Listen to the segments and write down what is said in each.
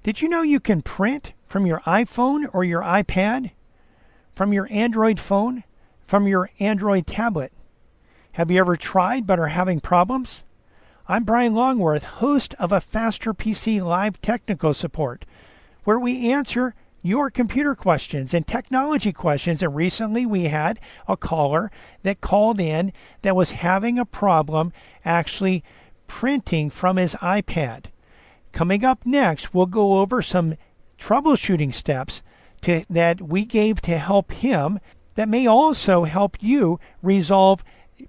Did you know you can print from your iPhone or your iPad, from your Android phone, from your Android tablet? Have you ever tried but are having problems? I'm Brian Longworth, host of a Faster PC Live Technical Support, where we answer your computer questions and technology questions. And recently we had a caller that called in that was having a problem actually printing from his iPad. Coming up next, we'll go over some troubleshooting steps that we gave to help him that may also help you resolve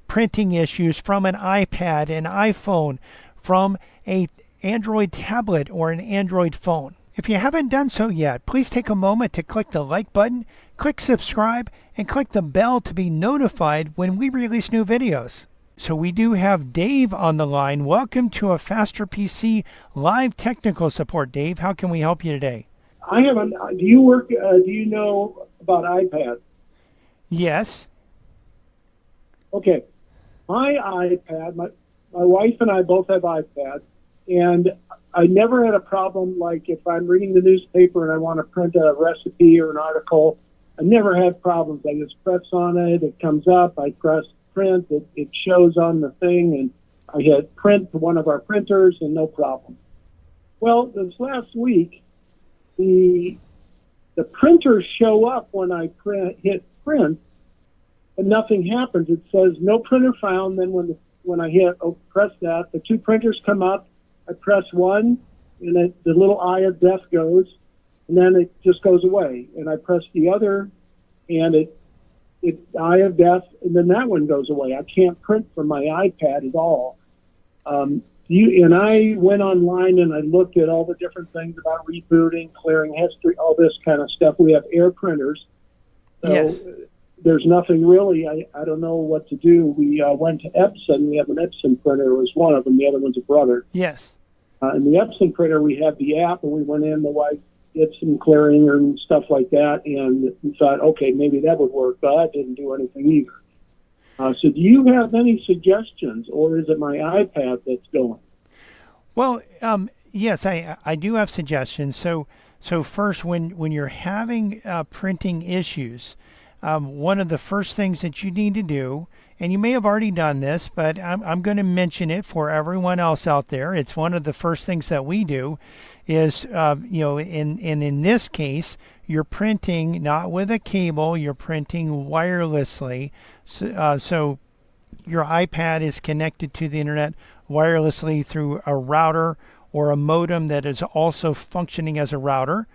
printing issues from an iPad, an iPhone, from an Android tablet, or an Android phone. If you haven't done so yet, please take a moment to click the like button, click subscribe, and click the bell to be notified when we release new videos. So we do have Dave on the line. Welcome to a Faster PC Live Technical Support. Dave, how can we help you today? I haven't. Do you work? Do you know about iPad? Yes. Okay. My iPad. My wife and I both have iPads, and I never had a problem. Like if I'm reading the newspaper and I want to print a recipe or an article, I never had problems. I just press on it. It comes up. I press print. It shows on the thing, and I hit print to one of our printers, and no problem. Well, this last week, the printers show up when I hit print, and nothing happens. It says no printer found. Then when I hit press that, the two printers come up. I press one, and the little eye of death goes, and then it just goes away. And I press the other, and it eye of death, and then that one goes away. I can't print from my iPad at all. And I went online and I looked at all the different things about rebooting, clearing history, all this kind of stuff. We have Air printers, so yes. There's nothing really. I don't know what to do. We went to Epson. We have an Epson printer. It was one of them. The other one's a brother. Yes. In the Epson printer, we had the app, and we went in. The wife did some clearing and stuff like that, and we thought, okay, maybe that would work, but that didn't do anything either. So do you have any suggestions, or is it my iPad that's going? Well, yes, I do have suggestions. So first, when you're having printing issues, one of the first things that you need to do, and you may have already done this, but I'm going to mention it for everyone else out there. It's one of the first things that we do is, in this case, you're printing not with a cable, you're printing wirelessly. So your iPad is connected to the internet wirelessly through a router or a modem that is also functioning as a router.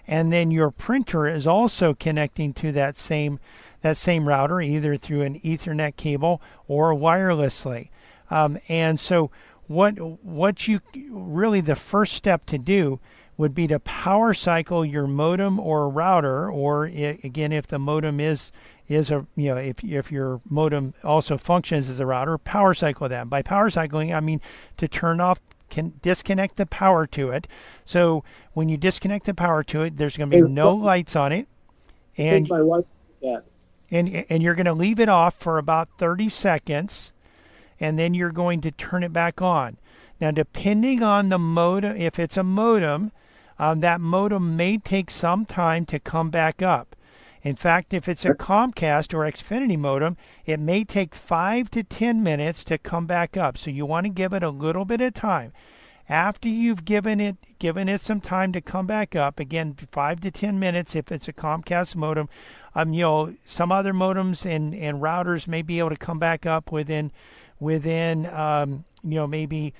And then your printer is also connecting to that same router, either through an Ethernet cable or wirelessly. And so what you really, the first step to do would be to power cycle your modem or router, or again, if the modem is a, if your modem also functions as a router, power cycle that. By power cycling, I mean to turn off, can disconnect the power to it. So when you disconnect the power to it, there's going to be no lights on it, and my wife did that. And you're going to leave it off for about 30 seconds, and then you're going to turn it back on. Now, depending on the modem, if it's a modem, that modem may take some time to come back up. In fact, if it's a Comcast or Xfinity modem, it may take 5 to 10 minutes to come back up. So you want to give it a little bit of time. After you've given it some time to come back up, again, 5 to 10 minutes if it's a Comcast modem. Some other modems and routers may be able to come back up within maybe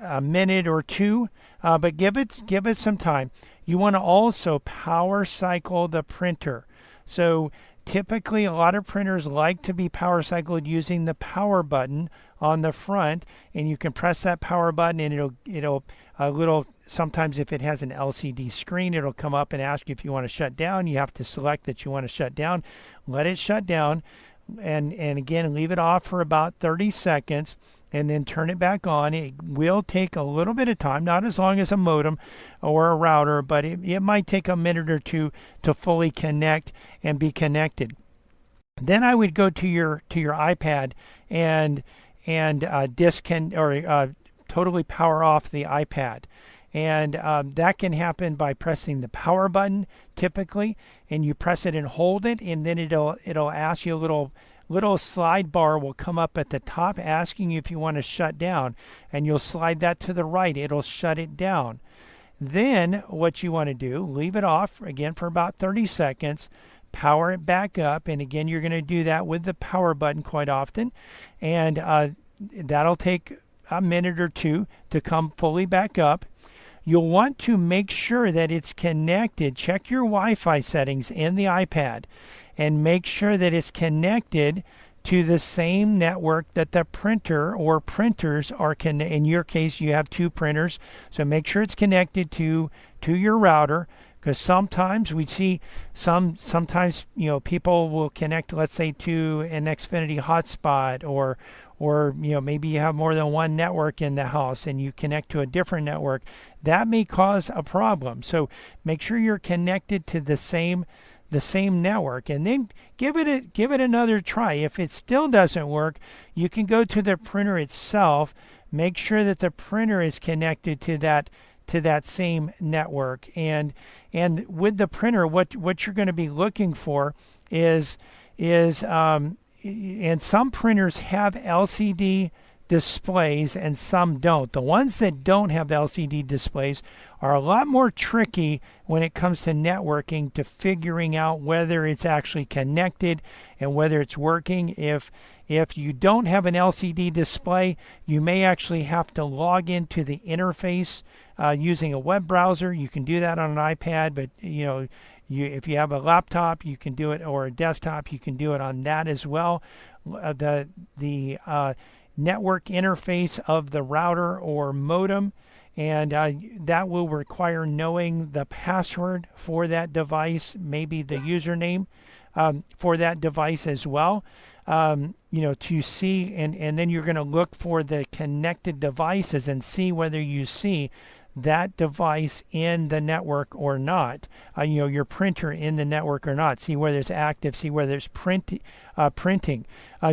a minute or two, but give it some time. You want to also power cycle the printer. So typically a lot of printers like to be power cycled using the power button on the front, and you can press that power button and it'll sometimes if it has an LCD screen, it'll come up and ask you if you want to shut down. You have to select that you want to shut down, let it shut down, and again leave it off for about 30 seconds. And then turn it back on. It will take a little bit of time, not as long as a modem or a router, but it might take a minute or two to fully connect and be connected. Then I would go to your iPad and totally power off the iPad. And that can happen by pressing the power button typically, and you press it and hold it, and then it'll ask you a little slide bar will come up at the top asking you if you want to shut down, and you'll slide that to the right. It'll shut it down. Then what you want to do, leave it off again for about 30 seconds, power it back up, and again you're going to do that with the power button quite often, and that'll take a minute or two to come fully back up. You'll want to make sure that it's connected. Check your Wi-Fi settings in the iPad and make sure that it's connected to the same network that the printer or printers are in your case you have 2 printers, so make sure it's connected to your router, because sometimes we see sometimes people will connect, let's say, to an Xfinity hotspot, or maybe you have more than one network in the house and you connect to a different network. That may cause a problem. So make sure you're connected to the same network, and then give it another try. If it still doesn't work, you can go to the printer itself, make sure that the printer is connected to that same network, and with the printer what you're going to be looking for is and some printers have LCD displays and some don't. The ones that don't have LCD displays are a lot more tricky when it comes to networking, to figuring out whether it's actually connected and whether it's working. If you don't have an LCD display, you may actually have to log into the interface using a web browser. You can do that on an iPad, but if you have a laptop, you can do it, or a desktop, you can do it on that as well. The network interface of the router or modem, and that will require knowing the password for that device, maybe the username for that device as well, to see, and then you're going to look for the connected devices and see whether you see that device in the network or not, your printer in the network or not. See whether it's active, see whether it's printing.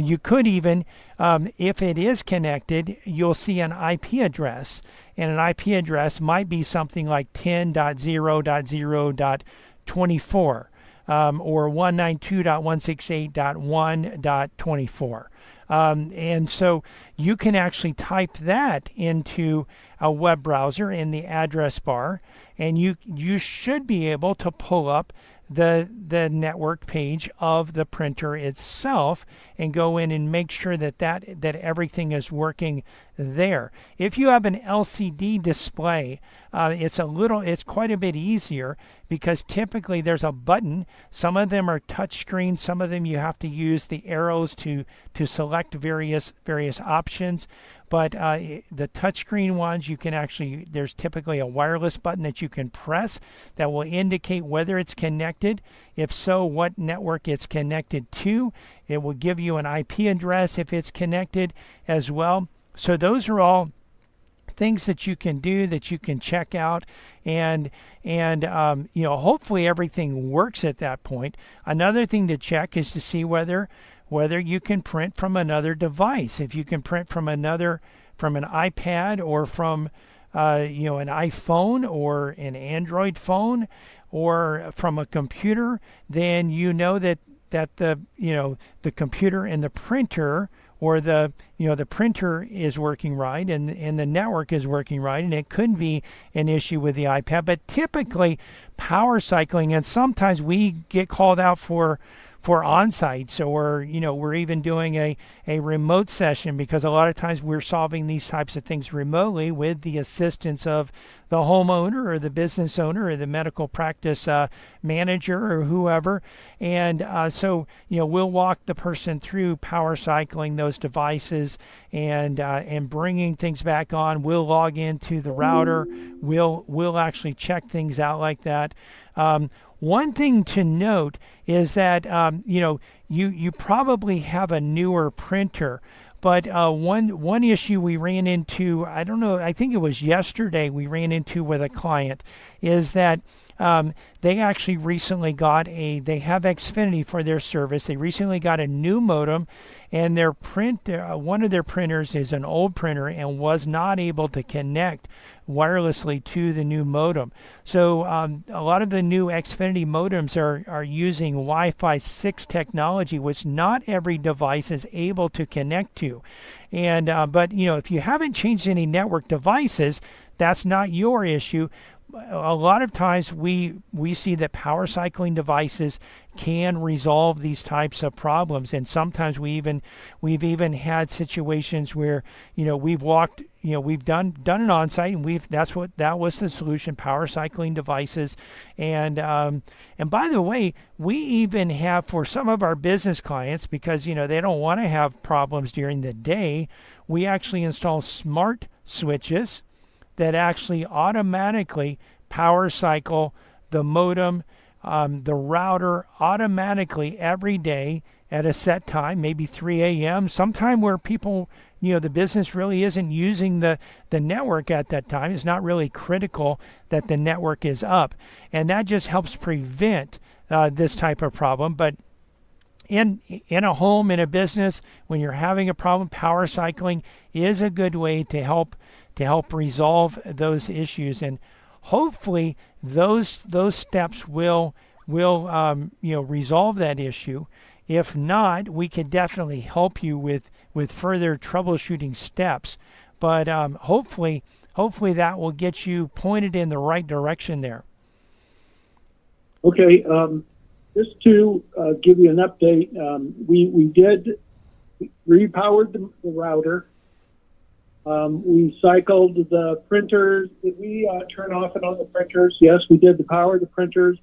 You could even, if it is connected, you'll see an IP address, and an IP address might be something like 10.0.0.24 or 192.168.1.24. And so you can actually type that into a web browser in the address bar, and you should be able to pull up the network page of the printer itself and go in and make sure that everything is working there. If you have an LCD display, it's quite a bit easier, because typically there's a button. Some of them are touchscreen, some of them you have to use the arrows to select various options. But the touchscreen ones, there's typically a wireless button that you can press that will indicate whether it's connected. If so, what network it's connected to. It will give you an IP address if it's connected as well. So those are all things that you can do, that you can check out, and hopefully everything works at that point. Another thing to check is to see whether you can print from another device. If you can print from an iPad, or from an iPhone or an Android phone, or from a computer, then you know that the computer and the printer, or the printer is working right, and the network is working right, and it could be an issue with the iPad. But typically power cycling, and sometimes we get called out for on-site, so we're even doing a remote session, because a lot of times we're solving these types of things remotely with the assistance of the homeowner or the business owner or the medical practice manager or whoever, and so we'll walk the person through power cycling those devices and bringing things back on. We'll log into the router. We'll actually check things out like that. One thing to note is that you probably have a newer printer, but one issue we ran into, I don't know, I think it was yesterday we ran into with a client, is that they actually recently they have Xfinity for their service. They recently got a new modem, and one of their printers is an old printer and was not able to connect wirelessly to the new modem. So a lot of the new Xfinity modems are using Wi-Fi 6 technology, which not every device is able to connect to. And but if you haven't changed any network devices, that's not your issue. A lot of times we see that power cycling devices can resolve these types of problems, and sometimes we've even had situations where we've done it on site, and that was the solution, power cycling devices. And by the way, we even have, for some of our business clients, because they don't want to have problems during the day, we actually install smart switches that actually automatically power cycle the modem, the router automatically every day at a set time, maybe 3 a.m., sometime where people, the business really isn't using the network at that time. It's not really critical that the network is up. And that just helps prevent this type of problem. But in a home, in a business, when you're having a problem, power cycling is a good way to help resolve those issues, and hopefully those steps will resolve that issue. If not, we can definitely help you with further troubleshooting steps. But hopefully that will get you pointed in the right direction there. Okay. Just to give you an update, we did repowered the router. We cycled the printers. Did we turn off and on the printers? Yes, we did the power of the printers.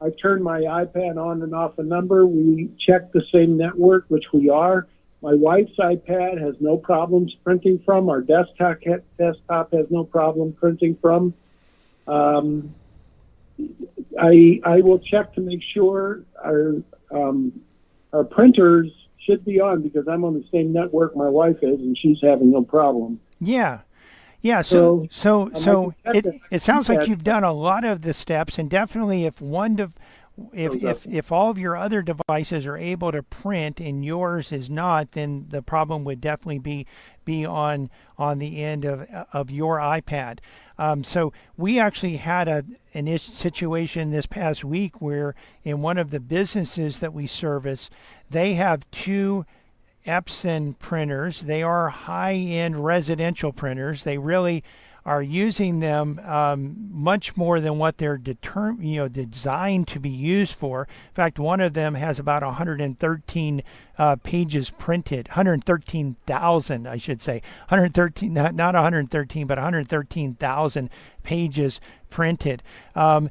I turned my iPad on and off a number. We checked the same network, which we are. My wife's iPad has no problems printing from. Our desktop has no problem printing from. I will check to make sure our printers should be on, because I'm on the same network my wife is, and she's having no problem. Yeah. So it sounds like you've done a lot of the steps, and definitely if all of your other devices are able to print and yours is not, then the problem would definitely be on the end of your iPad. So we actually had a situation this past week where in one of the businesses that we service, they have two Epson printers. They are high-end residential printers. They really are using them much more than what they're designed to be used for. In fact, one of them has about 113 pages printed, 113,000, I should say, 113, not 113, but 113,000 pages printed. They're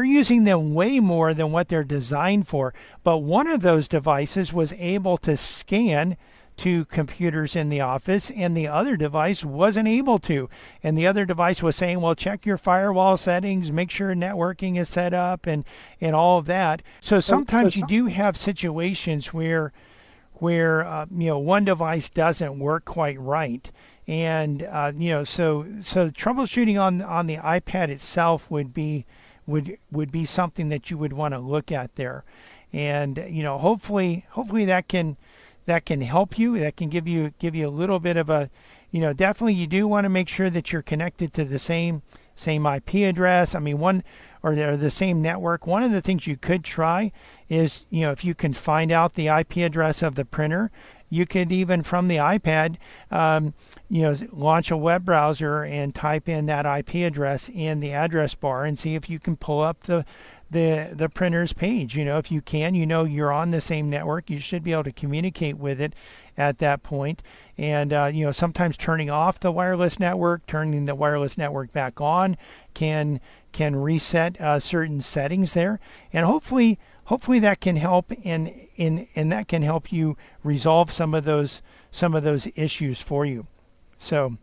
using them way more than what they're designed for. But one of those devices was able to scan to computers in the office, and the other device wasn't able to. And the other device was saying, well, check your firewall settings, make sure networking is set up, and all of that. So sometimes you do have situations where one device doesn't work quite right. And so troubleshooting on the iPad itself would be something that you would want to look at there. And hopefully that can help you. That can give you a little bit of a, definitely you do want to make sure that you're connected to the same IP address. I mean, or the same network. One of the things you could try is, if you can find out the IP address of the printer, you could even from the iPad, launch a web browser and type in that IP address in the address bar and see if you can pull up the printer's page. If you can, you're on the same network, you should be able to communicate with it at that point. And sometimes turning off the wireless network, turning the wireless network back on can reset certain settings there, and hopefully that can help, and that can help you resolve some of those issues for you. So,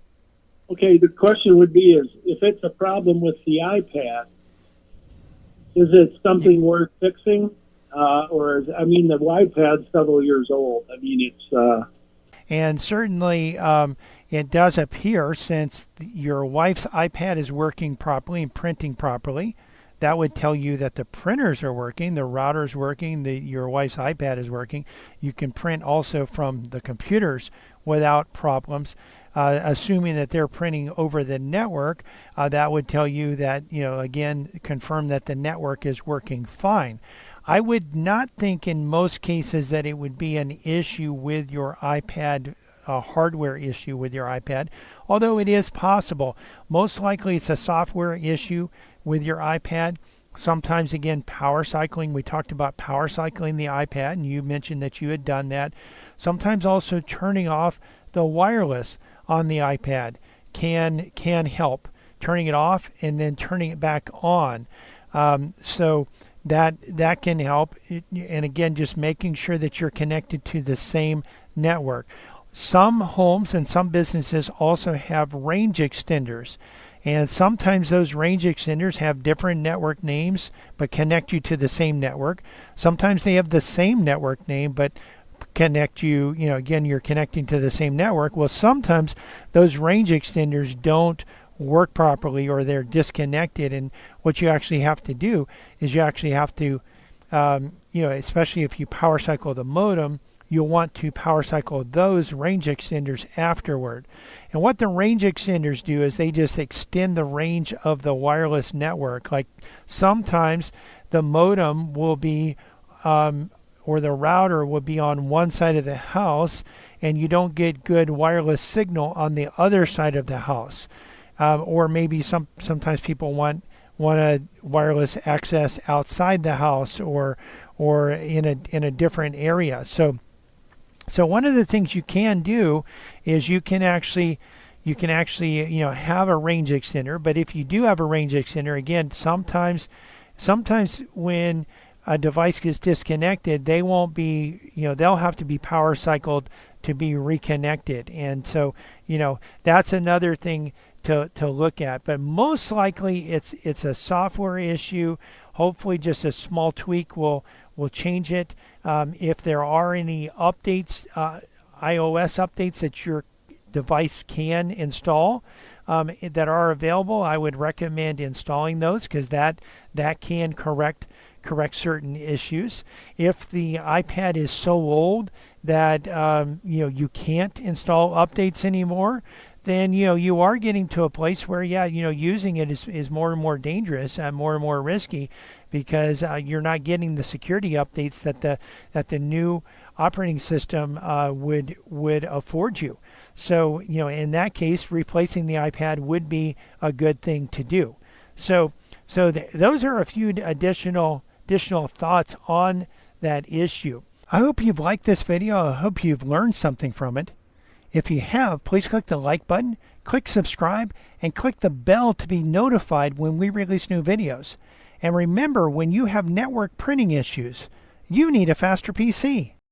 okay, the question would be is if it's a problem with the iPad, is it something worth fixing? Or the iPad's several years old. I mean, it's... And certainly, it does appear, since your wife's iPad is working properly and printing properly, that would tell you that the printers are working, the router's working, your wife's iPad is working. You can print also from the computers without problems. Assuming that they're printing over the network, that would tell you that, again, confirm that the network is working fine. I would not think in most cases that it would be an issue with your iPad, a hardware issue with your iPad, although it is possible. Most likely it's a software issue with your iPad. Sometimes, again, power cycling. We talked about power cycling the iPad, and you mentioned that you had done that. Sometimes also turning off the wireless on the iPad can help. Turning it off and then turning it back on. So that can help. And again, just making sure that you're connected to the same network. Some homes and some businesses also have range extenders. And sometimes those range extenders have different network names but connect you to the same network. Sometimes they have the same network name but connect you, again, you're connecting to the same network. Well, sometimes those range extenders don't work properly or they're disconnected. And what you actually have to do is you actually have to, especially if you power cycle the modem, you'll want to power cycle those range extenders afterward. And what the range extenders do is they just extend the range of the wireless network. Like sometimes the modem will be, or the router will be on one side of the house and you don't get good wireless signal on the other side of the house. Or maybe sometimes people want a wireless access outside the house or in a different area. So one of the things you can do is you can actually have a range extender. But if you do have a range extender, again, sometimes when a device gets disconnected, they won't be, they'll have to be power cycled to be reconnected. And so, that's another thing to look at. But most likely it's a software issue. Hopefully just a small tweak will change it. If there are any updates, iOS updates that your device can install that are available, I would recommend installing those because that can correct certain issues. If the iPad is so old that you can't install updates anymore, then you are getting to a place where using it is more and more dangerous and more risky because you're not getting the security updates that the new operating system would afford you. So in that case, replacing the iPad would be a good thing to do. So those are a few additional thoughts on that issue. I hope you've liked this video. I hope you've learned something from it. If you have, please click the like button, click subscribe, and click the bell to be notified when we release new videos. And remember, when you have network printing issues, you need a faster PC.